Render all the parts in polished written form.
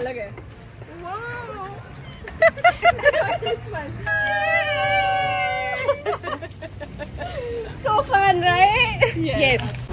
अलग है. So fun, right? Yes.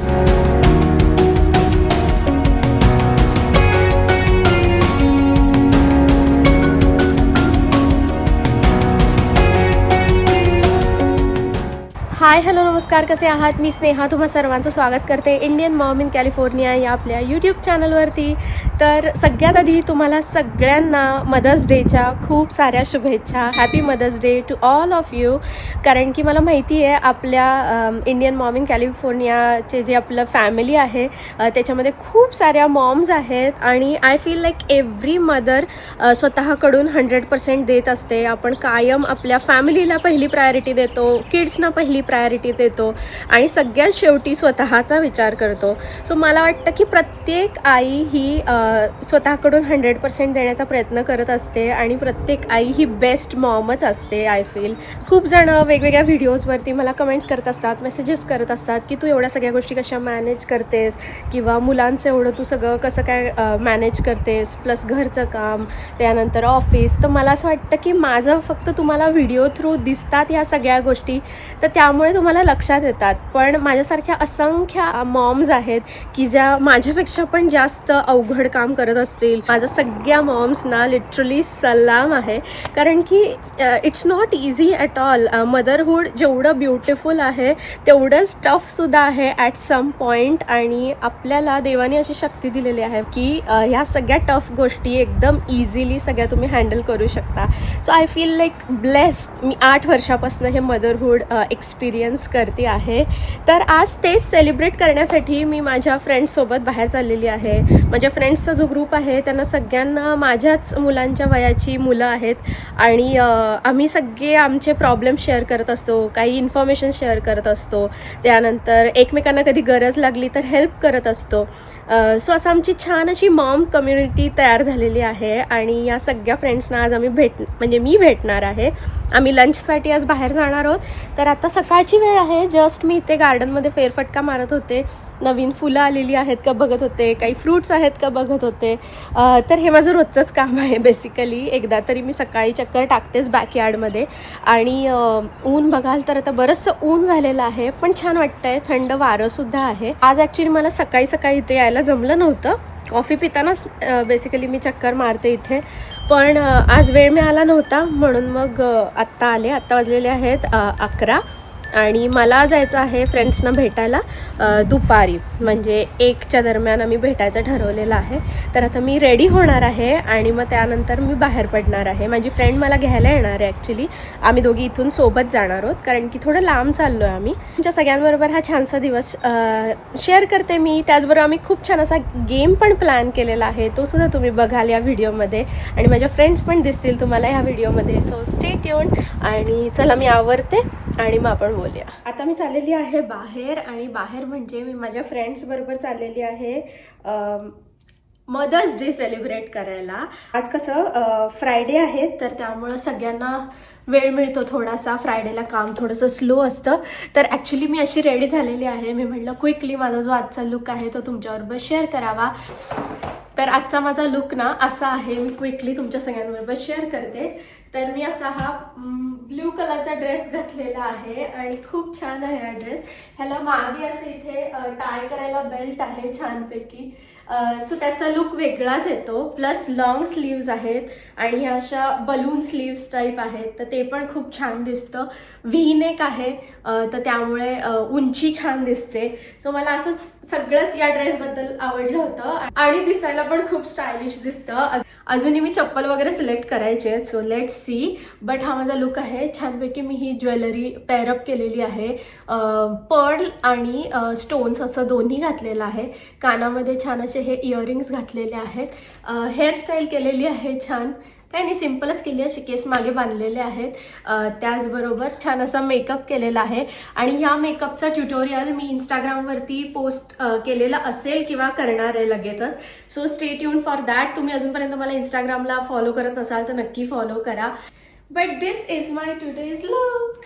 Hi hello नमस्कार, कसे आहात? मी स्नेहा तुम्हा सर्वांचं स्वागत करते इंडियन मॉम इन कॅलिफोर्निया या आपल्या यूट्यूब चॅनलवरती. तर सगळ्यात आधी तुम्हाला सगळ्यांना मदर्स डेच्या खूप साऱ्या शुभेच्छा. Happy mother's day to all of you. कारण की मला माहिती आहे आपल्या इंडियन मॉम इन कॅलिफोर्नियाचे जे आपलं फॅमिली आहे त्याच्यामध्ये खूप साऱ्या मॉम्स आहेत आणि I feel like every mother स्वतःकडून 100% देत असते. आपण कायम आपल्या फॅमिलीला पहिली प्रायोरिटी देतो, किड्सना पहिली प्रायोरिटी देतो आणि सगळ्यात शेवटी स्वतःचा विचार करतो. सो मला वाटतं की प्रत्येक आई ही स्वतःकडून 100% देण्याचा प्रयत्न करत असते आणि प्रत्येक आई ही बेस्ट मॉमच असते. आय फील खूप जणं वेगवेगळ्या व्हिडिओजवरती मला कमेंट्स करत असतात, मेसेजेस करत असतात की तू एवढ्या सगळ्या गोष्टी कशा मॅनेज करतेस किंवा मुलांचं एवढं तू सगळं कसं काय मॅनेज करतेस, प्लस घरचं काम, त्यानंतर ऑफिस. तर मला असं वाटतं की माझं फक्त तुम्हाला व्हिडिओ थ्रू दिसतात ह्या सगळ्या गोष्टी, तर त्यामुळे तुम्हाला लक्षात येतात. पण माझ्यासारख्या असंख्य मॉम्स आहेत की ज्या माझ्यापेक्षा पण जास्त अवघड काम करत असतील. माझ्या सगळ्या मॉम्सना लिटरली सलाम आहे. कारण की it's not easy at all. Motherhood जेवढं ब्युटिफुल आहे तेवढंच टफसुद्धा आहे ॲट सम पॉईंट. आणि आपल्याला देवाने अशी शक्ती दिलेली आहे की ह्या सगळ्या टफ गोष्टी एकदम इझिली सगळ्या तुम्ही हँडल करू शकता. So I feel like blessed. मी 8 वर्षापासून हे मदरहूड एक्सपिरियन्स करते आहे. तर आज तेच सेलिब्रेट करण्यासाठी मी माझ्या फ्रेंड्ससोबत बाहेर चाललेली आहे. माझ्या फ्रेंड्सचा जो ग्रुप आहे त्यांना सगळ्यांना माझ्याच मुलांच्या वयाची मुलं आहेत आणि आम्ही सगळे आमचे प्रॉब्लेम शेअर करत असतो, काही इन्फॉर्मेशन शेअर करत असतो, त्यानंतर एकमेकांना कधी गरज लागली तर हेल्प करत असतो. सो असं आमची छान अशी मॉम कम्युनिटी तयार झालेली आहे आणि या सगळ्या फ्रेंड्सना आज आम्ही मी भेटणार आहे. आम्ही लंचसाठी आज बाहेर जाणार आहोत. तर आता सकाळची वेळ आहे. जस्ट मी इथे गार्डनमध्ये फेरफटका मारत होते, नवीन फुलं आलेली आहेत का बघत होते, काही फ्रूट्स आहेत का बघत होते. तर हे माझं रोजचंच काम आहे बेसिकली. एकदा तरी मी सकाळी चक्कर टाकतेच बॅकयार्डमध्ये. आणि ऊन बघाल तर आता बरंचसं ऊन झालेलं आहे, पण छान वाटतं आहे. थंड वारंसुद्धा आहे. आज ॲक्च्युली मला सकाळी इथे यायला जमलं नव्हतं. कॉफी पितानाच बेसिकली मी चक्कर मारते इथे, पण आज वेळ मिळाला नव्हता म्हणून मग आत्ता आले. आत्ता वाजलेले आहेत 11 आणि मला जायचं आहे फ्रेंड्सना भेटायला दुपारी, म्हणजे 1च्या दरम्यान आम्ही भेटायचं ठरवलेलं आहे. तर आता मी रेडी होणार आहे आणि मग त्यानंतर मी बाहेर पडणार आहे. माझी फ्रेंड मला घ्यायला येणार आहे. ॲक्च्युली आम्ही दोघी इथून सोबत जाणार आहोत कारण की थोडं लांब चाललो आहे आम्ही. तुमच्या सगळ्यांबरोबर हा छानसा दिवस शेअर करते मी. त्याचबरोबर आम्ही खूप छान असा गेम पण प्लॅन केलेला आहे, तो सुद्धा तुम्ही बघाल या व्हिडिओमध्ये आणि माझ्या फ्रेंड्स पण दिसतील तुम्हाला ह्या व्हिडिओमध्ये. So stay tuned. आणि चला मी आवरते आणि मग आपण बोलूया. आता मी चाललेली आहे बाहेर आणि बाहेर म्हणजे मी माझ्या फ्रेंड्सबरोबर चाललेली आहे मदर्स डे सेलिब्रेट करायला. आज कसं फ्रायडे आहे तर त्यामुळं सगळ्यांना वेळ मिळतो थोडासा. फ्रायडेला काम थोडंसं स्लो असतं. तर ॲक्च्युली मी अशी रेडी झालेली आहे. मी म्हटलं क्विकली माझा जो आजचा लुक आहे तो तुमच्याबरोबर शेअर करावा. तर आजचा माझा लुक ना असा आहे, मी क्विकली तुमच्या सगळ्यांबरोबर शेअर करते. तर मी असा हा ब्ल्यू कलरचा ड्रेस घातलेला आहे आणि खूप छान आहे हा ड्रेस. ह्याला मागे असे इथे टाय करायला बेल्ट आहे छानपैकी. सो त्याचा लुक वेगळाच येतो. प्लस लॉंग स्लीव्ज आहेत आणि ह्या अशा बलून स्लीव्स टाईप आहेत, तर ते पण खूप छान दिसतं. व्ही नेक आहे तर त्यामुळे उंची छान दिसते. सो मला असंच सगळंच या ड्रेसबद्दल आवडलं होतं आणि दिसायला पण खूप स्टायलिश दिसतं. अजूनही मी चप्पल वगैरे सिलेक्ट करायचे, सो लेट्स सी. बट हा माझा लुक आहे. छानपैकी मी ही ज्वेलरी पेअरअप केलेली आहे. पर्ल आणि स्टोन्स असं दोन्ही घातलेलं आहे. कानामध्ये छान असे हे इयरिंग्स घातलेले आहेत. हेअरस्टाईल केलेली आहे छान, काही नाही सिम्पलच केली आहे. केस मागे बांधलेले आहेत. त्याचबरोबर छान असा मेकअप केलेला आहे आणि ह्या मेकअपचा ट्युटोरियल मी इंस्टाग्रामवरती पोस्ट केलेला असेल किंवा करणार आहे लगेचच. So stay tune for that. तुम्ही अजूनपर्यंत मला इंस्टाग्रामला फॉलो करत नसाल तर नक्की फॉलो करा. But this is my today's look.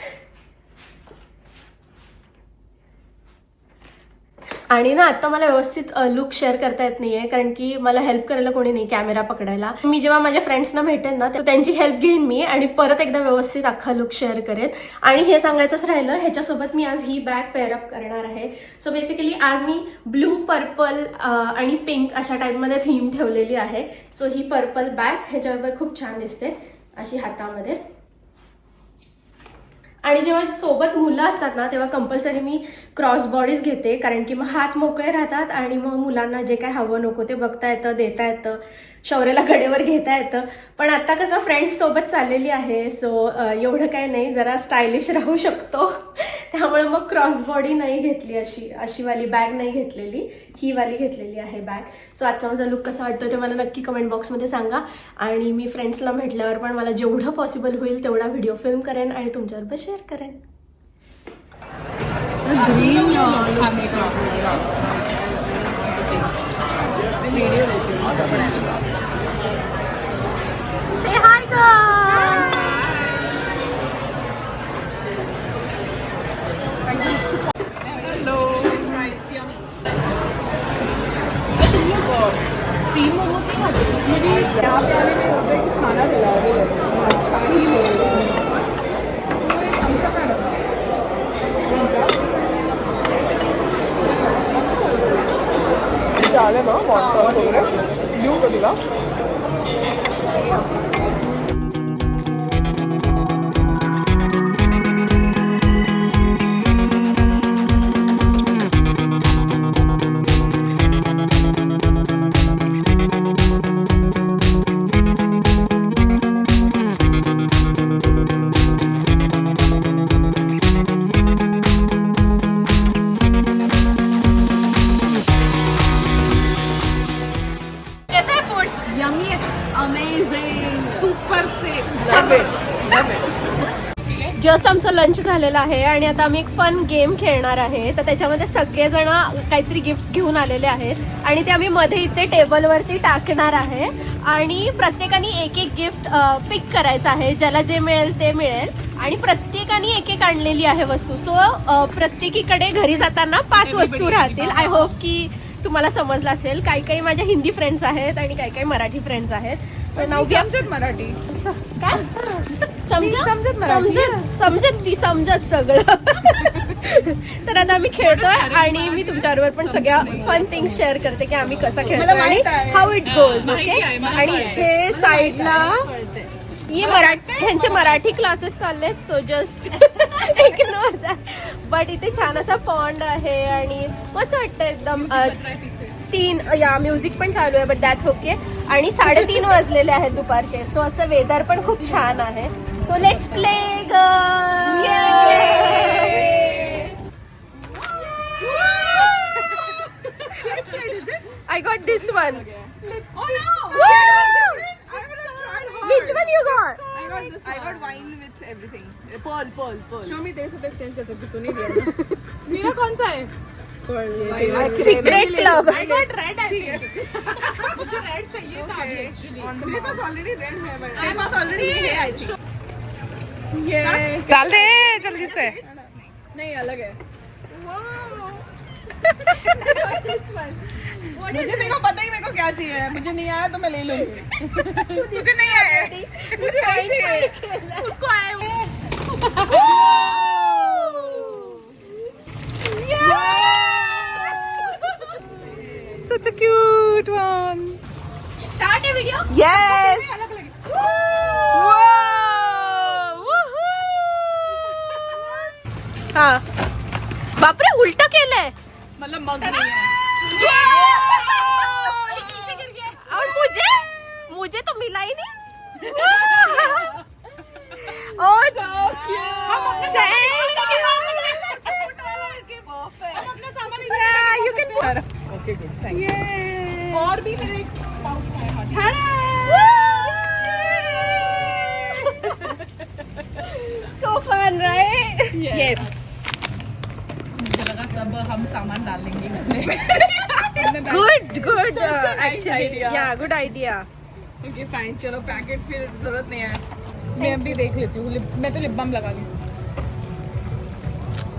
आणि ना आता मला व्यवस्थित लुक शेअर करता येत नाहीये, कारण की मला हेल्प करायला कोणी नाही कॅमेरा पकडायला. मी जेव्हा माझ्या फ्रेंड्सना भेटेन ना तर त्यांची हेल्प घेईन मी आणि परत एकदा व्यवस्थित अख्खा लुक शेअर करेन. आणि हे सांगायचंच राहिलं, ह्याच्यासोबत मी आज ही बॅग पेअरअप करणार आहे. सो बेसिकली आज मी ब्लू, पर्पल आणि पिंक अशा टाईपमध्ये थीम ठेवलेली आहे. सो ही पर्पल बॅग ह्याच्याबरोबर खूप छान दिसते अशी हातामध्ये. आणि जेव्हा सोबत मुलं असतात ना तेव्हा कंपल्सरी मी क्रॉस बॉडीज घेते, कारण की मग हात मोकळे राहतात आणि मग मुलांना जे काय हवं नको ते बघता येतं, देता येतं, शौर्याला कडेवर घेता येतं. पण आता कसं फ्रेंड्स सोबत चाललेली आहे, सो एवढं काय नाही, जरा स्टायलिश राहू शकतो. त्यामुळे मग क्रॉस बॉडी नाही घेतली, अशी वाली बॅग नाही घेतलेली, ही वाली घेतलेली आहे बॅग. सो आजचा माझा लुक कसा वाटतो ते मला नक्की कमेंट बॉक्समध्ये सांगा. आणि मी फ्रेंड्सला भेटल्यावर पण मला जेवढं पॉसिबल होईल तेवढा व्हिडिओ फिल्म करेन आणि तुमच्याबरोबर शेअर करेन. Say hi guys. Hello. Try it. See yummy. तुम लोग 3 मोमोज नहीं खाते? मुझे यहाँ पे आने में होता है कि खाना खिलाओगे, अच्छा ही मिलेगा. चमचा का रखा चालेल ना वाटतं वगैरे देऊ का तुला? Yummiest, amazing, super safe. Love it, love it. Just आमचं लंच झालेलं आहे आणि आता आम्ही एक फन गेम खेळणार आहे. तर त्याच्यामध्ये सगळेजण काहीतरी गिफ्ट्स घेऊन आलेले आहेत आणि ते आम्ही मध्ये इथे टेबलवरती टाकणार आहे आणि प्रत्येकाने एक एक गिफ्ट पिक करायचं आहे. ज्याला जे मिळेल ते मिळेल आणि प्रत्येकाने एक एक आणलेली आहे वस्तू. सो प्रत्येकीकडे घरी जाताना 5 वस्तू राहतील. आय होप की तुम्हाला समजलं असेल. काही काही माझ्या हिंदी फ्रेंड्स आहेत आणि काही काही मराठी फ्रेंड्स आहेत. सो नाव समजत मराठी काय समजत सगळं. तर आता आम्ही खेळतोय आणि मी तुमच्याबरोबर पण सगळ्या फन थिंग्स शेअर करते की आम्ही कसं खेळतोय आणि हाऊ इट गोज. ओके. आणि इथे साईडला ह्यांचे मराठी क्लासेस चाललेत, so just ignore that. But इथे छान असा पॉन्ड आहे आणि मस्त वाटतं एकदम. 3 या म्युझिक पण चालू आहे, बट दॅट्स ओके. आणि 3:30 वाजलेले आहेत दुपारचे, सो असं वेदर पण खूप छान आहे. So let's play. I got this one. Oh no! Which one you got? I got this. I got wine with everything. Pearl. Show me, तेरे से तो exchange कर सकती, तूने दिया ना. मेरा कौन सा है? Secret club. I got red. I think. मुझे red चाहिए था अभी actually. मेरे पास already red है. My pass already है, I think. ये डाल दे जल्दी से. नहीं अलग है. मुझे देखो पता ही मेरे को क्या चाहिए. मुझे नहीं आया तो मैं ले लूंगी. तुझे नहीं आया. मुझे नहीं चाहिए. उसको आया. Such a cute one. Start a video. Yes. Wow. हा. बापरे, उलट केलंय. मतलब मग नहीं है. और मुझे तो मिला ही नहीं. और So cute. You can put. Okay, good. Thank you. और भी मेरे पाउच में है. So fun, right? Yes. मुझे लगा सब हम सामान डाल लेंगे इसमें. Good. Such a nice Actually, idea. yeah, good idea. Okay fine, चलो पैकेट फिर जरूरत नहीं है. मैं अभी देख लेती हूँ. मैं तो लिप बाम लगा ली.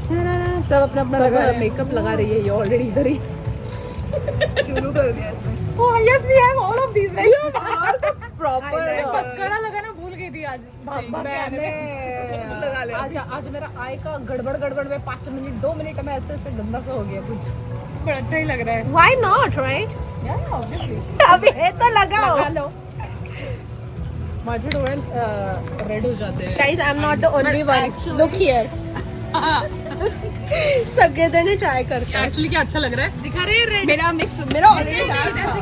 सब अपना अपना लगा रहे हैं। मेकअप लगा रही है ये ऑलरेडी इधर ही। शुरू कर दिया इसने। Oh yes, we have all of these, right? Proper mascara लगाना भूल गई थी आज। लगा लिया। आज मेरा आई का गड़बड़ में 5 मिनट 2 मिनट में ऐसे गंदा सा हो गया कुछ। बड़ा अच्छा ही लग रहा है। Why not, right? Yeah, obviously. अभी हे तो लगाओ. हेलो माझे डोळे रेड हो जाते हैं। Guys, I'm not the only one. Look here. सगळेजण ट्राय करतात. एक्चुअली क्या अच्छा लग रहा है? दिखा रहे रेड। मेरा मिक्स मेरा ऑलरेडी डार्क था।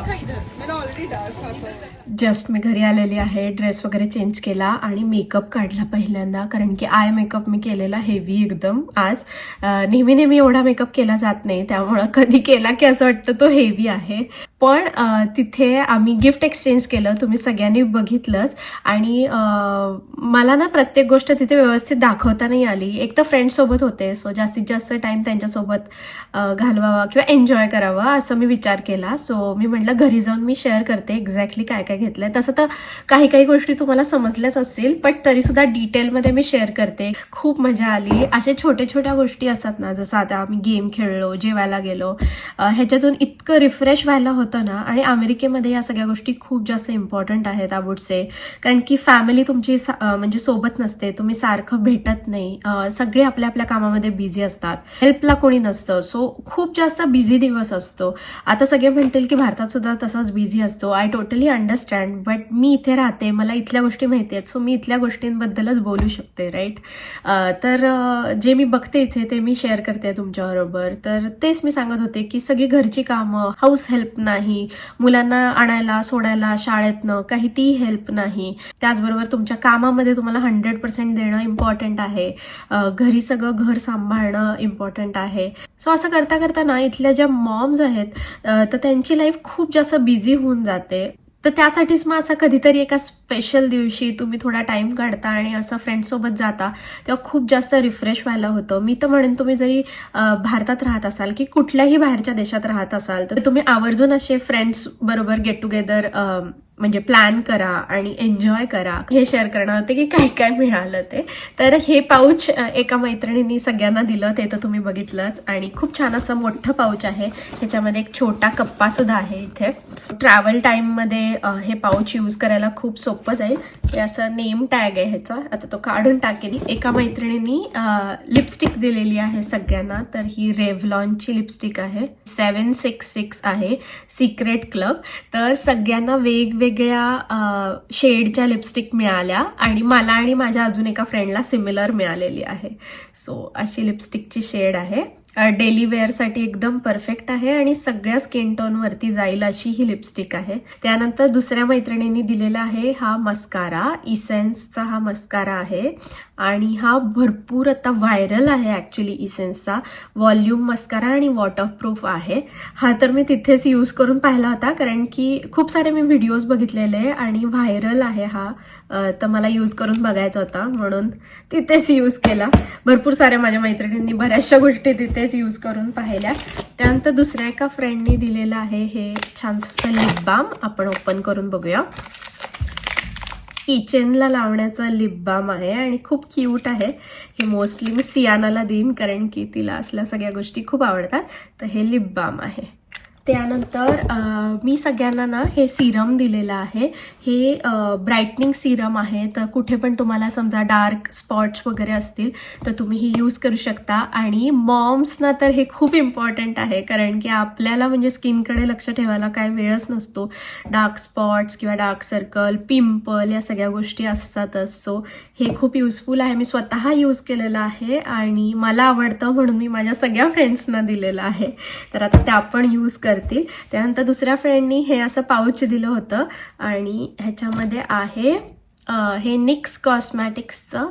मेरा ऑलरेडी डार्क था। जस्ट मी घरी आलेली आहे, ड्रेस वगैरे चेंज केला आणि मेकअप काढला पहिल्यांदा, कारण की आय मेकअप मी केलेला हेवी एकदम आज. नेहमी एवढा मेकअप केला जात नाही, त्यामुळं कधी केला की असं वाटतं तो हेवी आहे. पण तिथे आम्ही गिफ्ट एक्सचेंज केलं, तुम्ही सगळ्यांनी बघितलंच. आणि मला ना प्रत्येक गोष्ट तिथे व्यवस्थित दाखवता नाही आली. एक तर फ्रेंड्ससोबत होते, सो जास्तीत जास्त टाईम त्यांच्यासोबत घालवावा किंवा एन्जॉय करावा असं मी विचार केला. सो मी म्हटलं घरी जाऊन मी शेअर करते एक्झॅक्टली काय काय घेतलंय. तसं तर काही गोष्टी तुम्हाला समजल्याच असतील, पण तरी सुद्धा डिटेलमध्ये मी शेअर करते. खूप मजा आली. अशा छोट्या गोष्टी असतात ना, जसं आता आम्ही गेम खेळलो, जेवायला गेलो, ह्याच्यातून इतकं रिफ्रेश व्हायला होतं ना. आणि अमेरिकेमध्ये या सगळ्या गोष्टी खूप जास्त इम्पॉर्टंट आहेत आय वुड से, कारण की फॅमिली तुमची म्हणजे सोबत नसते, तुम्ही सारखं भेटत नाही, सगळे आपल्या आपल्या कामामध्ये बिझी असतात, हेल्पला कोणी नसतं. सो खूप जास्त बिझी दिवस असतो. आता सगळे म्हणतील की भारतात सुद्धा तसाच बिझी असतो. आय टोटली अंडरस्टँड, बट मी इथे राहते, मला इथल्या गोष्टी माहिती आहेत, सो मी इथल्या गोष्टींबद्दलच बोलू शकते, राईट. तर जे मी बघते इथे ते मी शेअर करते तुमच्याबरोबर. तर तेच मी सांगत होते की सगळी घरची कामं, हाऊस हेल्प नाही, मुलांना आणायला सोडायला शाळेतनं काही ती हेल्प नाही, त्याचबरोबर तुमच्या कामामध्ये तुम्हाला 100% देणं इम्पॉर्टंट आहे, घरी सगळं घर सांभाळणं इम्पॉर्टंट आहे. सो असं करता करता ना इथल्या ज्या मॉम्स आहेत तर त्यांची लाईफ खूप जास्त बिझी होऊन जाते. तर त्यासाठीच मग असं कधीतरी एका स्पेशल दिवशी तुम्ही थोडा टाइम काढता आणि असं फ्रेंड्ससोबत जाता, तेव्हा खूप जास्त रिफ्रेश व्हायला होतं. मी तर म्हणेन तुम्ही जरी भारतात राहत असाल की कुठल्याही बाहेरच्या देशात राहत असाल तर तुम्ही आवर्जून असे फ्रेंड्स बरोबर गेट टुगेदर म्हणजे प्लॅन करा आणि एन्जॉय करा. हे शेअर करणार होते की काय काय मिळालं ते. तर हे पाऊच एका मैत्रिणींनी सगळ्यांना दिलं, ते तर तुम्ही बघितलंच. आणि खूप छान असं मोठं पाऊच आहे, ह्याच्यामध्ये एक छोटा कप्पा सुद्धा आहे. इथे ट्रॅव्हल टाईममध्ये हे पाऊच यूज करायला खूप सोपं जाईल. हे असं नेम टॅग आहे ह्याचा, आता तो काढून टाकेल. एका मैत्रिणींनी लिपस्टिक दिलेली आहे सगळ्यांना, तर ही रेव्हलॉनची लिपस्टिक आहे, 766 आहे, सिक्रेट क्लब. तर सगळ्यांना वेगवेगळ्या शेडच्या लिपस्टिक मिळाल्या आणि मला आणि माझ्या अजून एका फ्रेंडला सिमिलर मिळालेली आहे. सो अशी लिपस्टिकची शेड आहे, डेली वेअरसाठी एकदम परफेक्ट आहे आणि सगळ्या स्किन टोनवरती जाईल अशी ही लिपस्टिक आहे. त्यानंतर दुसऱ्या मैत्रिणींनी दिलेला आहे हा मस्कारा, इसेन्सचा हा मस्कारा आहे आणि हा भरपूर आता व्हायरल आहे ॲक्च्युली. इसेन्सचा व्हॉल्यूम मस्कारा आणि वॉटरप्रूफ आहे. हा तर मी तिथेच यूज करून पाहिला होता, कारण की खूप सारे मी व्हिडिओज बघितलेले आणि व्हायरल आहे हा, तर मला यूज करून बघायचा होता म्हणून तिथेच यूज केला. भरपूर साऱ्या माझ्या मैत्रिणींनी बऱ्याचशा गोष्टी तिथेच यूज करून पाहिल्या. त्यानंतर दुसऱ्या एका फ्रेंडनी दिलेलं आहे हे छानसं लिप बाम, आपण ओपन करून बघूया. किचनला लावण्याचा लिप बाम आहे आणि खूप क्यूट आहे. हे मोस्टली मी सियानाला देईन, कारण की तिला असल्या सगळ्या गोष्टी खूप आवडतात. तर हे लिप बाम आहे. त्यानंतर मी सगळ्यांना ना हे सिरम दिलेलं आहे. हे ब्राईटनिंग सिरम आहे, तर कुठे पण तुम्हाला समजा डार्क स्पॉट्स वगैरे असतील तर तुम्ही ही यूज करू शकता. आणि मॉम्सना तर हे खूप इम्पॉर्टंट आहे, कारण की आपल्याला म्हणजे स्किनकडे लक्ष ठेवायला काय वेळच नसतो. डार्क स्पॉट्स किंवा डार्क सर्कल, पिंपल या सगळ्या गोष्टी असतातच. सो हे खूप युजफुल आहे. मी स्वतः यूज केलेलं आहे आणि मला आवडतं म्हणून मी माझ्या सगळ्या फ्रेंड्सना दिलेलं आहे. तर आता त्या पण यूज करतील. त्यानंतर दुसऱ्या फ्रेंडनी हे असं पाऊच दिलं होतं आणि ह्याच्यामध्ये आहे हे निक्स कॉस्मॅटिक्सचं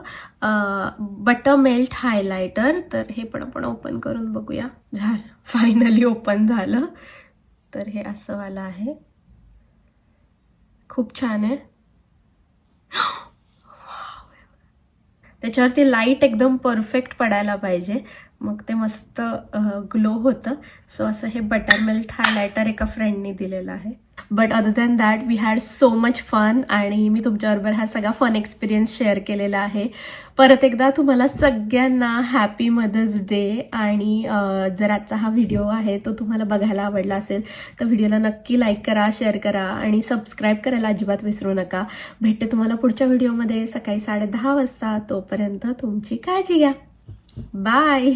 बटर मेल्ट हायलायटर. तर हे पण आपण ओपन करून बघूया. झालं, फायनली ओपन झालं. तर हे असं वाला आहे, खूप छान आहे. त्याच्यावरती लाईट एकदम परफेक्ट पडायला पाहिजे, मग ते मस्त ग्लो होतं. सो असं हे बटर मिल्क हायलायटर एका फ्रेंडनी दिलेलं आहे. But other than that we had so much fun आणि मी तुमच्याबरोबर हा सगळा फन एक्सपिरियन्स शेअर केलेला आहे. परत एकदा तुम्हाला सगळ्यांना हॅपी मदर्स डे. आणि जर आजचा हा व्हिडिओ आहे तो तुम्हाला बघायला आवडला असेल तर व्हिडिओला नक्की लाईक करा, शेअर करा आणि सबस्क्राईब करायला अजिबात विसरू नका. भेटते तुम्हाला पुढच्या व्हिडिओमध्ये सकाळी 10:30 वाजता. तोपर्यंत तुमची काळजी घ्या. बाय.